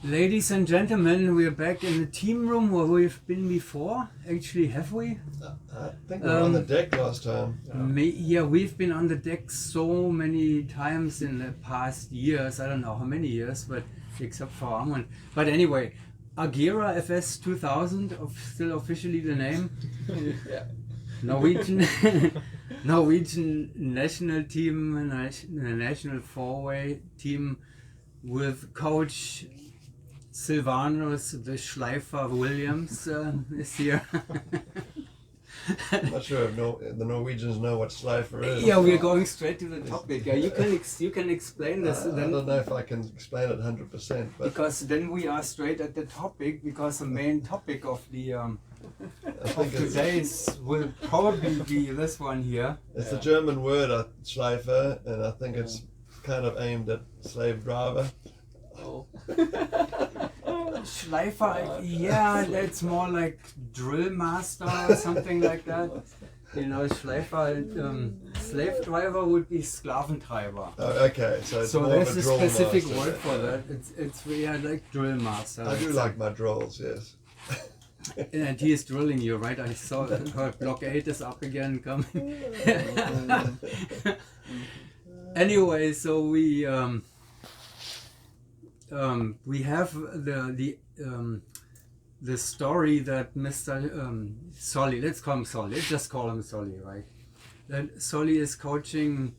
Ladies and gentlemen, we're back in the team room where we've been before. Actually, have we? I think we were on the deck last time. Yeah, we've been on the deck so many times in the past years. I don't know how many years, but except for Armand. But anyway, Agera FS 2000, still officially the name. Yeah. Norwegian national team, national four-way team with coach Silvanus the Schleifer Williams is here. I'm not sure if the Norwegians know what Schleifer is. Yeah, we're going straight to the topic. Yeah, you can explain this. I don't know if I can explain it 100%, but because then we are straight at the topic, because the main topic of the I think today's will probably be this one here. it's a German word, Schleifer, and I think it's kind of aimed at slave driver. Oh. Schleifer, yeah, that's more like drill master or something like that. You know, Schleifer, slave driver would be Sklaventreiber. Oh, okay, so it's more there's of a a drill specific master. word for that. It's yeah, like drill master. I do like my drills, yes. And he is drilling you, right? I saw that. Heard block 8 is up again, coming. Anyway, so we have the story that Mr. Solly, let's call him Solly. Let's just call him Solly, right? That Solly is coaching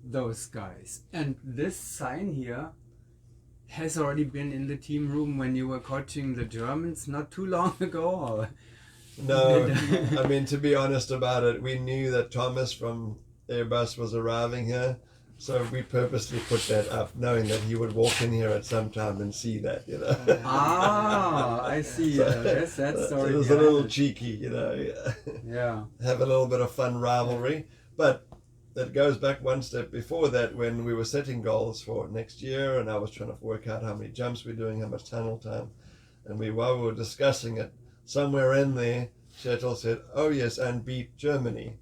those guys, and this sign here has already been in the team room when you were coaching the Germans not too long ago. Or No, I mean, to be honest about it, we knew that Thomas from Airbus was arriving here, so we purposely put that up, knowing that he would walk in here at some time and see that, you know. Ah, I see. That's that So story. it was a little cheeky, you know. Yeah. Have a little bit of fun rivalry, but that goes back one step before that, when we were setting goals for next year, and I was trying to work out how many jumps we're doing, how much tunnel time, and while we were discussing it, somewhere in there, Shetel said, "Oh yes, and beat Germany."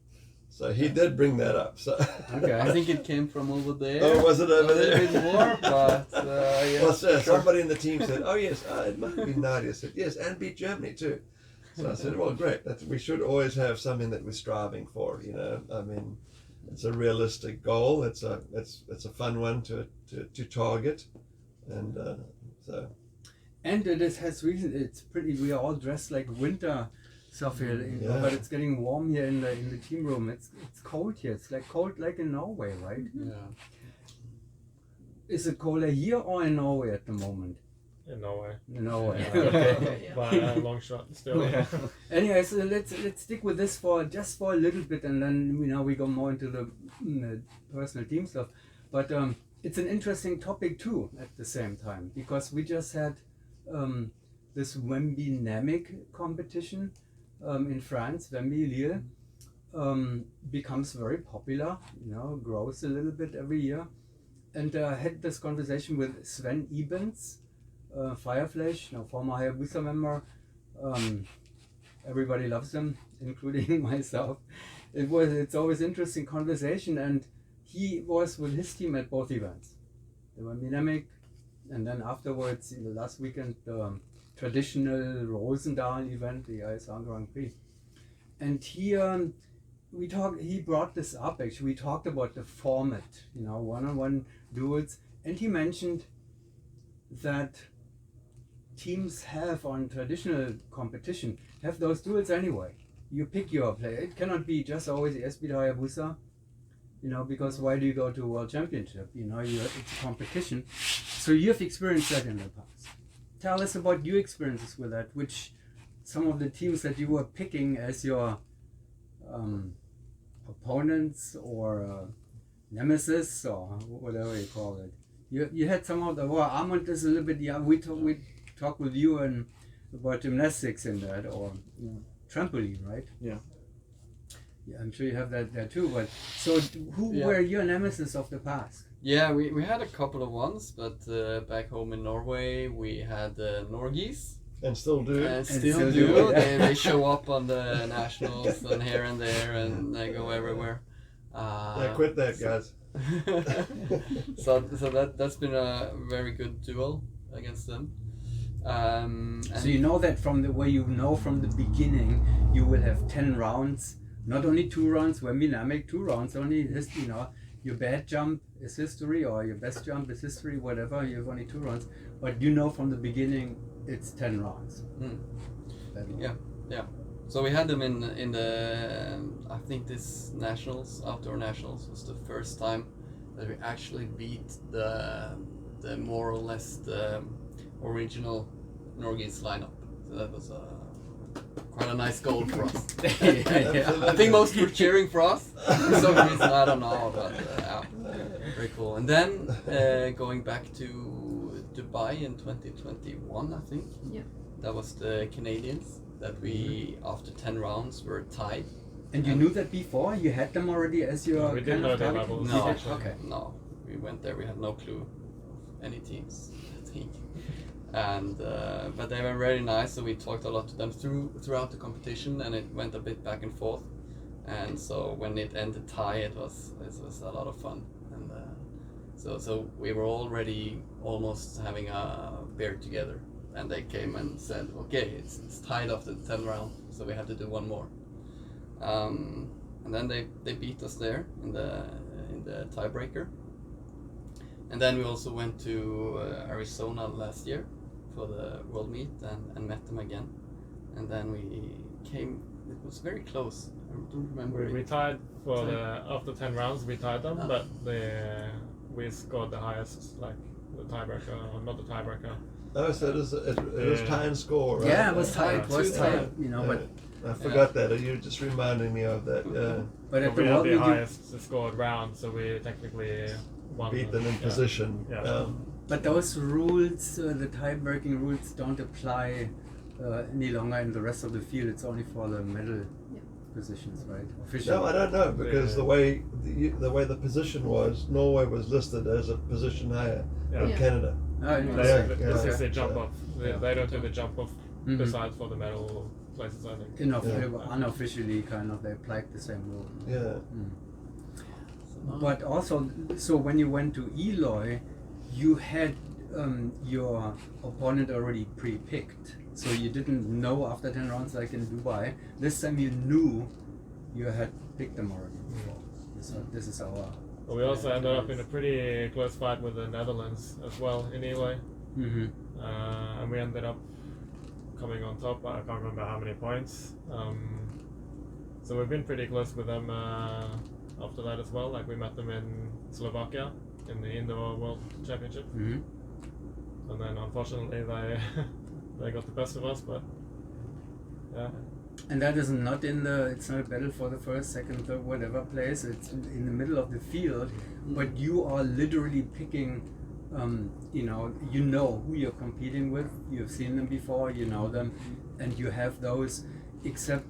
So he did bring that up. So Okay. I think it came from over there. oh, was it over A little there? bit more, but yeah. Well, sir, somebody in the team said, "Oh yes, it must be Nadia." Said, "Yes, and beat Germany too." So I said, "Well, great. We should always have something that we're striving for. You know, I mean, it's a realistic goal. It's a fun one to target, and so." And it has reason. It's pretty. We are all dressed like winter stuff here, Yeah. but it's getting warm here in the team room. It's cold here. It's like cold like in Norway, right? Yeah. Is it colder here or in Norway at the moment? In Norway. In Norway. Yeah. Okay. By a long shot still. Okay. Anyway, so let's stick with this for a little bit, and then we go more into the personal team stuff. But it's an interesting topic too at the same time, because we just had this Wemby Namic competition in France. Wemby Lille becomes very popular. Grows a little bit every year, and I had this conversation with Sven Ebens. Fireflash, former Hayabusa member. Everybody loves him, including myself. It's always interesting conversation, and he was with his team at both events. They were Minamic, and then afterwards, in the last weekend, the traditional Roosendahl event, the ISR Grand Prix. And he brought this up. Actually, we talked about the format, one-on-one duels, and he mentioned that teams have on traditional competition have those duels anyway. You pick your player. It cannot be just always SB Hayabusa, because why do you go to World Championship? It's a competition. So you've experienced that in the past. Tell us about your experiences with that, which some of the teams that you were picking as your opponents or nemesis or whatever you call it. You had some of the, Armand is a little bit, we talk with you and about gymnastics in that, or trampoline, right? Yeah. Yeah, I'm sure you have that there too. But so, who were your nemesis of the past? Yeah, we had a couple of ones, but back home in Norway we had Norgis. And still do. And still do. They show up on the nationals and here and there, and they go everywhere. Quit that, guys. So that's been a very good duel. against them. So you know that from the way you know from the beginning, you will have 10 rounds, not only 2 rounds. When we make 2 rounds, only your bad jump is history or your best jump is history, whatever. You have only 2 rounds, but you know from the beginning it's 10 rounds. Yeah. So we had them in the I think this outdoor nationals was the first time that we actually beat the more or less the original Norwegian lineup. So that was quite a nice goal for us. I think most were cheering for us for some reason. I don't know, but very cool. And then going back to Dubai in 2021, I think. Yeah. That was the Canadians that we after 10 rounds were tied. And you knew that before? You had them already as your we didn't kind of know their target? levels. No, Okay. no, we went there. We had no clue of any teams, I think. And but they were very nice, so we talked a lot to them throughout the competition, and it went a bit back and forth. And so when it ended tie, it was a lot of fun. And so we were already almost having a beer together, and they came and said, "Okay, it's tied after the 10th round, so we have to do one more." And then they beat us there in the tiebreaker. And then we also went to Arizona last year for the World Meet and met them again. And then we came. It was very close. I don't remember. We tied after 10 rounds. We tied them, but we scored the highest, like the tiebreaker, or not the tiebreaker. Oh, so it was tie and score, right? Yeah, it was tied. It was Yeah. tied. But I forgot that. You're just reminding me of that. Yeah. but at the we had World the Meet, highest scored round, so we technically won. Beat them in position. Yeah. but those rules, the tie-breaking rules, don't apply any longer in the rest of the field. It's only for the medal positions, right? Officially. No, I don't know, because the way the position was, Norway was listed as a position higher than Yeah. Canada. Oh, This is the Yeah. jump off. They don't do the jump off Mhm. besides for the medal places, I think. Unofficially, kind of, they applied the same rule. Yeah. But also, so when you went to Eloy, you had your opponent already pre-picked. So you didn't know after 10 rounds like in Dubai. This time you knew you had picked them already before. So this is our... But we also ended up in a pretty close fight with the Netherlands as well in Eloy. Mm-hmm. And we ended up coming on top. I can't remember how many points. So we've been pretty close with them after that as well. Like we met them in Slovakia in the Indoor World Championship. Mm-hmm. And then unfortunately they got the best of us, but yeah. And that is not it's not a battle for the first, second, third, whatever place. It's in the middle of the field, but you are literally picking, you know who you're competing with. You've seen them before, you know them, and you have those, except,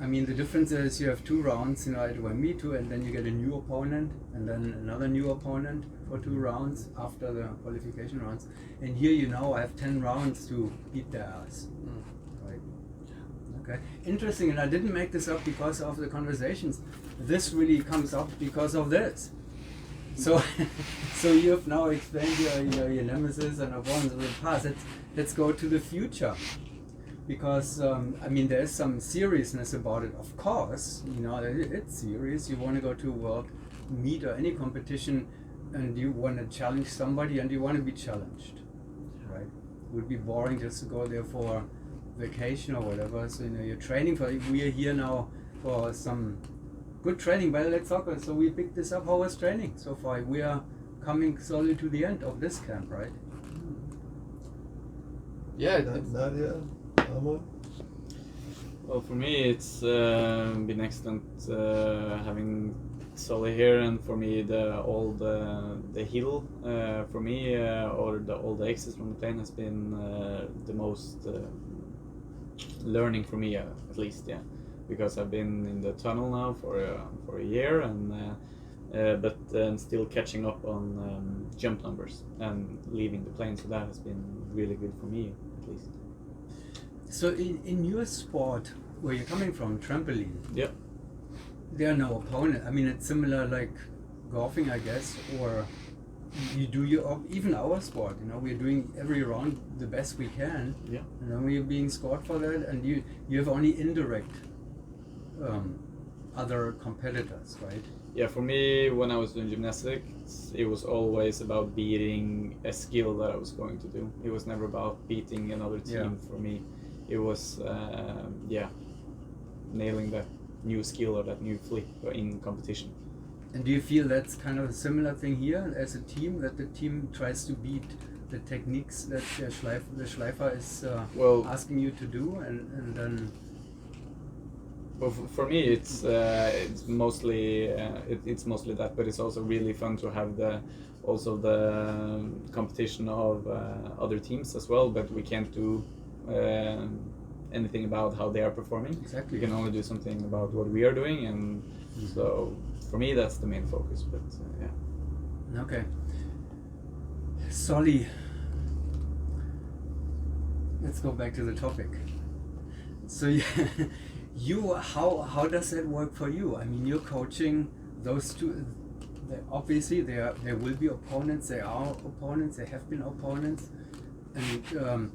I mean, the difference is you have 2 rounds, at one meet two, and then you get a new opponent, and then another new opponent for 2 rounds after the qualification rounds. And here, I have 10 rounds to beat their ass. Right. Okay. Interesting, and I didn't make this up because of the conversations. This really comes up because of this. So, so you have now explained your nemesis and opponents in the past. Let's go to the future. Because there is some seriousness about it. Of course, it's serious. You want to go to a world meet or any competition, and you want to challenge somebody, and you want to be challenged, right? It would be boring just to go there for vacation or whatever. So you're training for. We are here now for some good training. But let's talk. So we picked this up. How was training so far? We are coming slowly to the end of this camp, right? Yeah. Nadia. Well, for me, it's been excellent having Solly here, and for me, all the hill for me or all the exits from the plane has been the most learning for me, at least, yeah, because I've been in the tunnel now for a year, and but still catching up on jump numbers and leaving the plane, so that has been really good for me, at least. So in your sport, where you're coming from, trampoline, Yep. there are no opponent. I mean, it's similar like golfing, I guess, or you do your even our sport. You know, we're doing every round the best we can. Yeah. And then we're being scored for that, and you have only indirect other competitors, right? Yeah, for me, when I was doing gymnastics, it was always about beating a skill that I was going to do. It was never about beating another team. For me. It was, nailing that new skill or that new flip in competition. And do you feel that's kind of a similar thing here as a team, that the team tries to beat the techniques that the Schleifer is asking you to do, and then? Well, for me, it's mostly it's mostly that, but it's also really fun to have the competition of other teams as well. But we can't do anything about how they are performing. Exactly. We can only do something about what we are doing, and so for me that's the main focus. But yeah. Okay. Solly. Let's go back to the topic. So how does that work for you? I mean, you're coaching those two. Obviously, there will be opponents. There are opponents. There have been opponents, and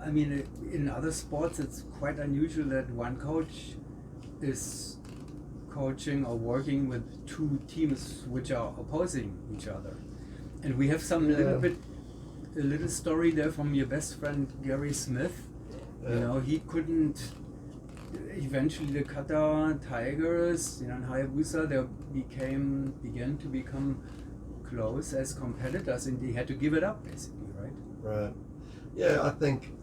I mean, in other sports, it's quite unusual that one coach is coaching or working with two teams which are opposing each other. And we have a little story there from your best friend Gary Smith. You know, he couldn't. Eventually, the Kata Tigers, you know, and Hayabusa, they began to become close as competitors, and he had to give it up, basically, right? Right. Yeah, I think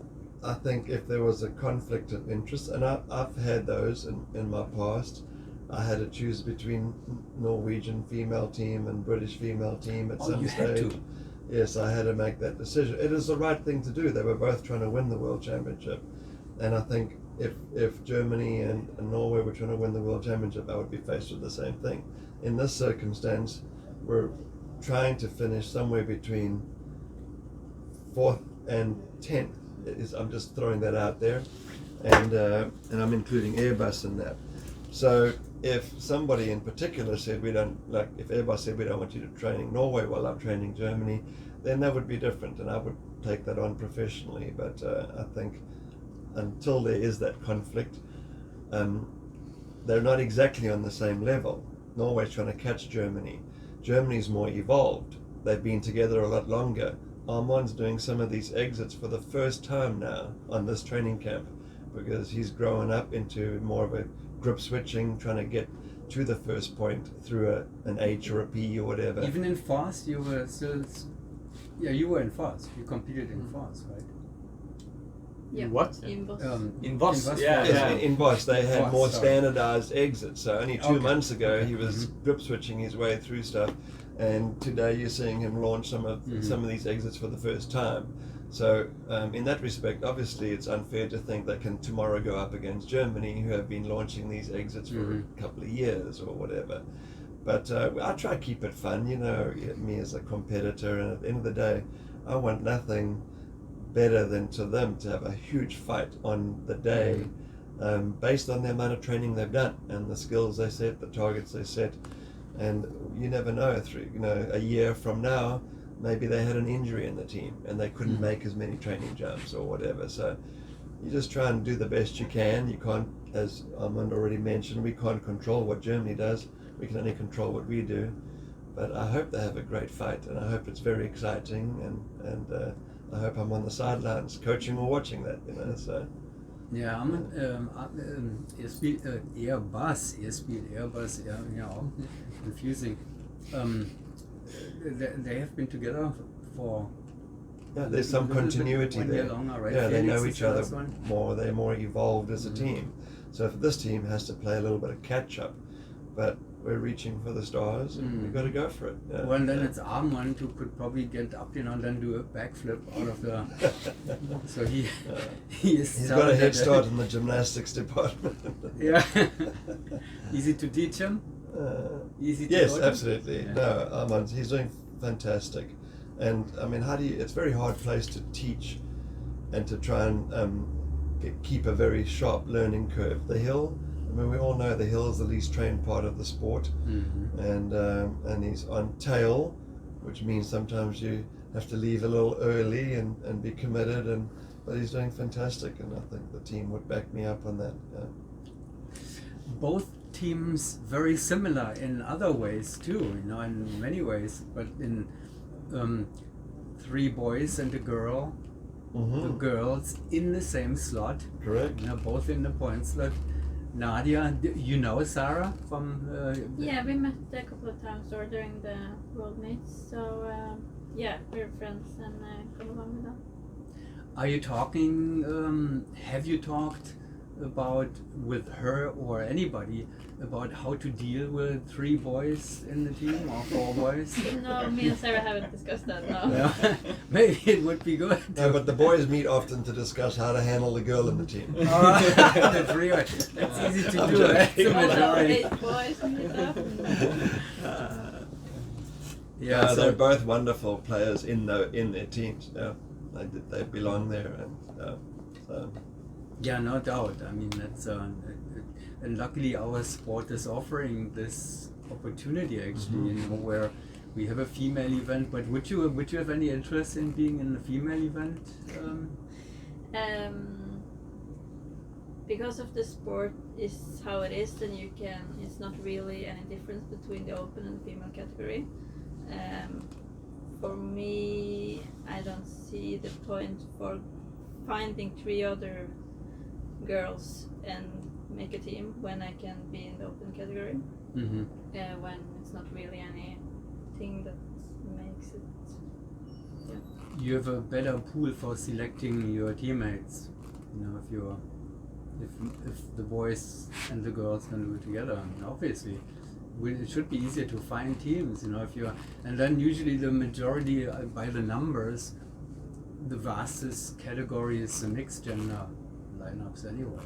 if there was a conflict of interest, and I've had those in my past. I had to choose between Norwegian female team and British female team at some stage. Had to. Yes, I had to make that decision. It is the right thing to do. They were both trying to win the World Championship. And I think if Germany and Norway were trying to win the World Championship, I would be faced with the same thing. In this circumstance, we're trying to finish somewhere between 4th and 10th. I'm just throwing that out there. And I'm including Airbus in that. So if somebody in particular said if Airbus said we don't want you to training Norway while I'm training Germany, then that would be different, and I would take that on professionally. But I think until there is that conflict, they're not exactly on the same level. Norway's trying to catch Germany. Germany's more evolved. They've been together a lot longer. Armand's doing some of these exits for the first time now on this training camp, because he's growing up into more of a grip switching, trying to get to the first point through an H or a P or whatever. Even in fast, you were still. Yeah, you were in fast. You competed in fast, right? Yeah. What? In Voss. In Voss, Voss, yeah. Yes, in Voss, they had Voss, more sorry. standardized exits. So only 2 Okay. months ago, Okay. he was grip switching his way through stuff, and today you're seeing him launch some of these exits for the first time. So in that respect, obviously, it's unfair to think they can tomorrow go up against Germany, who have been launching these exits for a couple of years or whatever. But I try to keep it fun, you know, me as a competitor, and at the end of the day, I want nothing better than to them to have a huge fight on the day, based on the amount of training they've done and the skills they set, the targets they set. And you never know, a year from now, maybe they had an injury in the team and they couldn't make as many training jumps or whatever. So you just try and do the best you can. You can't, as Armand already mentioned, we can't control what Germany does. We can only control what we do. But I hope they have a great fight, and I hope it's very exciting, and I hope I'm on the sidelines coaching or watching that, you know. So. Ja, ihr spielt Airbus, ja, auch confusing. They have been together for. Yeah, there's some continuity one there. year longer, right? Yeah, they Felix know is each the other last one. more. They're more evolved as a team. So if this team has to play a little bit of catch up, but we're reaching for the stars, and we've got to go for it. Yeah. Well, then it's Armand who could probably get up, and then do a backflip out of the. So he is. He's got a head start in the gymnastics department. Yeah. Easy to teach him. Easy to Yes, coach him? absolutely. Yeah. No, Armand, he's doing fantastic. And I mean, it's a very hard place to teach and to try and keep a very sharp learning curve. The hill, I mean, we all know the hill is the least trained part of the sport, and he's on tail, which means sometimes you have to leave a little early and be committed. But he's doing fantastic, and I think the team would back me up on that. Yeah. Both teams very similar in other ways too, in many ways, but in 3 boys and a girl, the girls in the same slot, Correct. both in the point slot. Nadia, you know Sarah from Yeah, we met a couple of times or during the world meets, so yeah, we're friends and come along with them. Are you talking, have you talked about with her or anybody about how to deal with 3 boys in the team or 4 boys? No, me and Sarah haven't discussed that, no. Yeah, maybe it would be good. No, but the boys meet often to discuss how to handle the girl in the team. The 3 boys. That's easy to I'm do. That's the joking. Although majority. 8 boys meet up. Yeah, They're so both wonderful players in their teams. Yeah, they belong there, and so. yeah, no doubt. I mean, that's and luckily our sport is offering this opportunity actually, where we have a female event. But would you have any interest in being in a female event? Because of the sport is how it is, then it's not really any difference between the open and female category. For me, I don't see the point for finding 3 other girls and make a team when I can be in the open category. Mm-hmm. When it's not really anything that makes it. Yeah. You have a better pool for selecting your teammates. If the boys and the girls can do it together, obviously. It should be easier to find teams, if you're, and then usually the majority by the numbers, the vastest category is the mixed gender lineups anyway.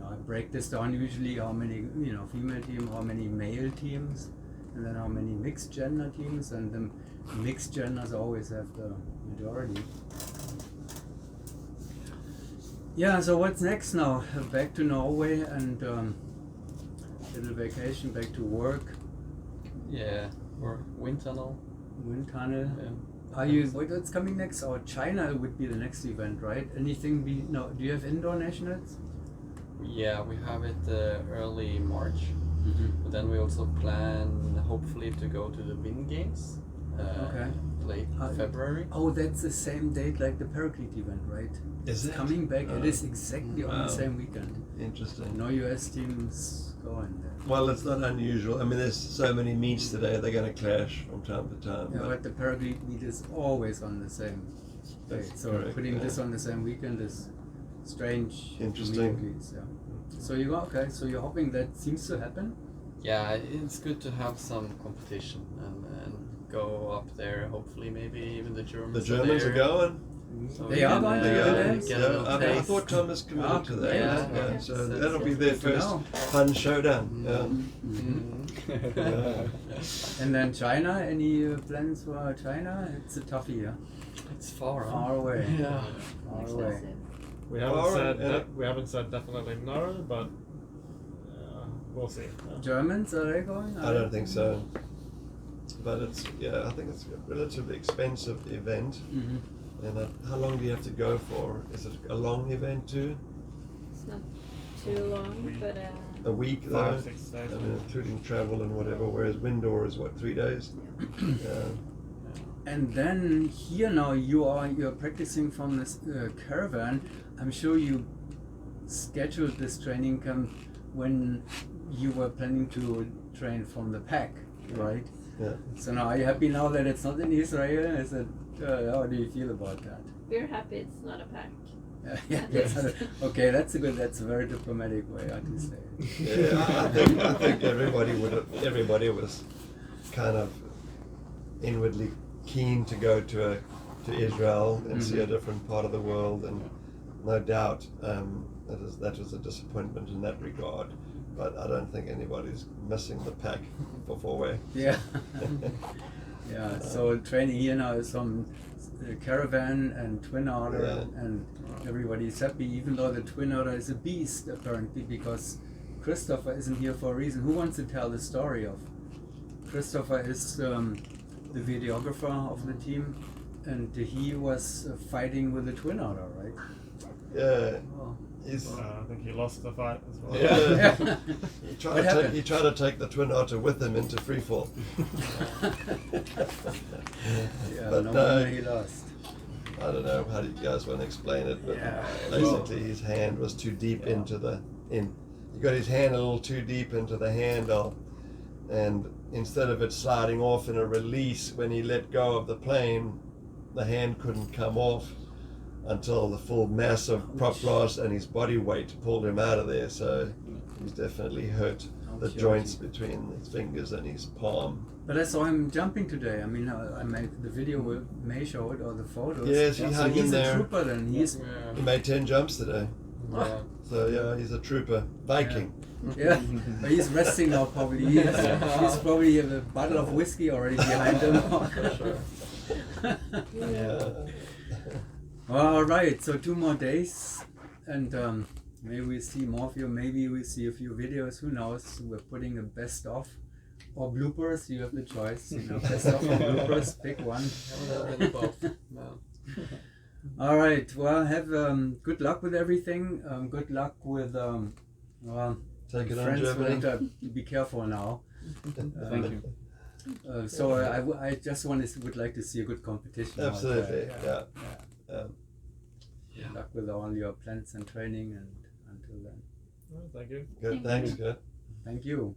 I break this down usually how many female team, how many male teams, and then how many mixed gender teams, and the mixed genders always have the majority. Yeah, so what's next now? Back to Norway and little vacation, back to work. Yeah, or wind tunnel. Wind tunnel. Yeah. Are you? What's coming next? Or China would be the next event, right? Anything? Do you have indoor nationals? Yeah, we have it early March, Mm-hmm. but then we also plan hopefully to go to the Wind Games. Okay. Late February. Oh, that's the same date like the Paraclete event, right? Is It's it? coming back. It is exactly on Wow. the same weekend. Interesting. No US teams going there. Well, it's not unusual. I mean, there's so many meets today; they're going to clash from time to time. Yeah, but the Paraclete meet is always on the same day. That's So correct, putting yeah. this on the same weekend is strange. to me Interesting. at least, yeah. So you go okay. So you're hoping that seems to happen. Yeah, it's good to have some competition and go up there. Hopefully, maybe even the Germans. The Germans are there. going. So They we are can, going to They the are. events? get a Yeah, little I taste. thought Thomas committed to that. yeah. So So that'll be it's their good to first know. fun showdown. Yeah. Mhm. And then China. Any plans for China? It's a tough year. It's far, Far away. Yeah. Far away. Expensive. We haven't Or, said yeah. we haven't said definitely no, but we'll see. Yeah. Germans, are they going? I don't think so. But I think it's a relatively expensive event. Mm-hmm. And how long do you have to go for? Is it a long event too? It's not too long, but A week though? 5-6 days. I mean, including travel and whatever, whereas Windor is what, 3 days? And then here now you're practicing from this caravan. I'm sure you scheduled this training camp when you were planning to train from the pack, right? Yeah. So now are you happy now that it's not in Israel? Is it? How do you feel about that? we're happy it's not a pack. Yeah, okay. That's a very diplomatic way to say it. Yeah, I think everybody was kind of inwardly keen to go to Israel and see a different part of the world, and no doubt that was a disappointment in that regard. But I don't think anybody's missing the pack for four-way. Yeah. Yeah. So training here now is some caravan and twin otter, and everybody's happy, even though the twin otter is a beast apparently, because Christopher isn't here for a reason. Who wants to tell the story of Christopher? Is the videographer of the team, and he was fighting with the twin otter, right? Yeah. Oh. He's, I think he lost the fight as well. yeah. What happened? He tried to take the twin otter with him into freefall. Yeah, But no no, wonder he lost. I don't know how you guys want to explain it, but Yeah. basically his hand was too deep into the he got his hand a little too deep into the handle, and instead of it sliding off in a release when he let go of the plane, the hand couldn't come off until the full mass of prop blast and his body weight pulled him out of there. So he's definitely hurt the Okay. joints between his fingers and his palm. But I saw him jumping today. I mean, I made the video with May show it, or the photos. Yes, he so hung he's in a there. trooper then. He's He made 10 jumps today. Yeah. So yeah, he's a trooper. Viking. yeah, but he's resting now probably. He's probably a bottle of whiskey already behind him. For sure. Yeah. Well, all right. So 2 more days, and maybe we see more of you. Maybe we see a few videos. Who knows? We're putting a best of or bloopers. You have the choice. You know, best of or bloopers. Pick one. Both. No. All right. Well, have good luck with everything. Good luck with well, Take it on, friends. We'll Germany. have to be careful now. Thank you. So I just would like to see a good competition. Absolutely. Yeah. Good luck with all your plans and training, and until then, Well, thank you. Good. Thank Thanks. you. Good. thank you.